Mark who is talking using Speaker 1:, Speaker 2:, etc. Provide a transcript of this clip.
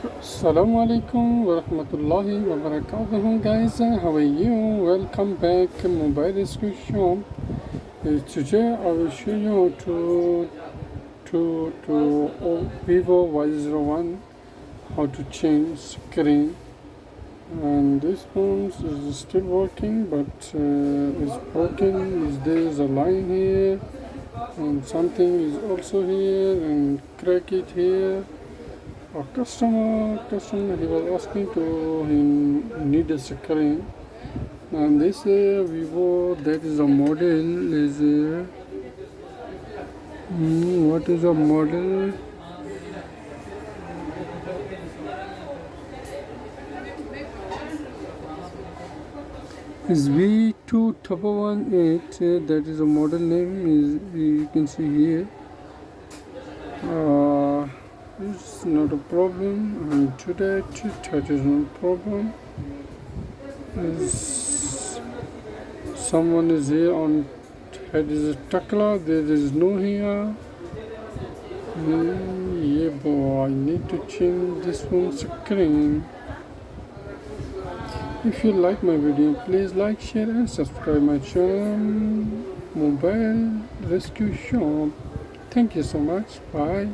Speaker 1: Assalamu alaikum wa rahmatullahi wa barakatuh, guys. How are you? Welcome back mobile rescue shop. Today I will show you how to vivo y01 how to change screen. And this phone is still working, but it's broken. There is a line here, and something is also here, and crack it here. A customer, he was asking he need a screen, and this Vivo, that is a model is what is a model? Is V2118. That is a model name. Is you can see here. It's not a problem, and today that is no problem. Someone is here on head is a takla, there is no here. Yeah, boy, I need to change this phone's screen. If you like my video, please like, share and subscribe my channel Mobile Rescue Shop. Thank you so much. Bye.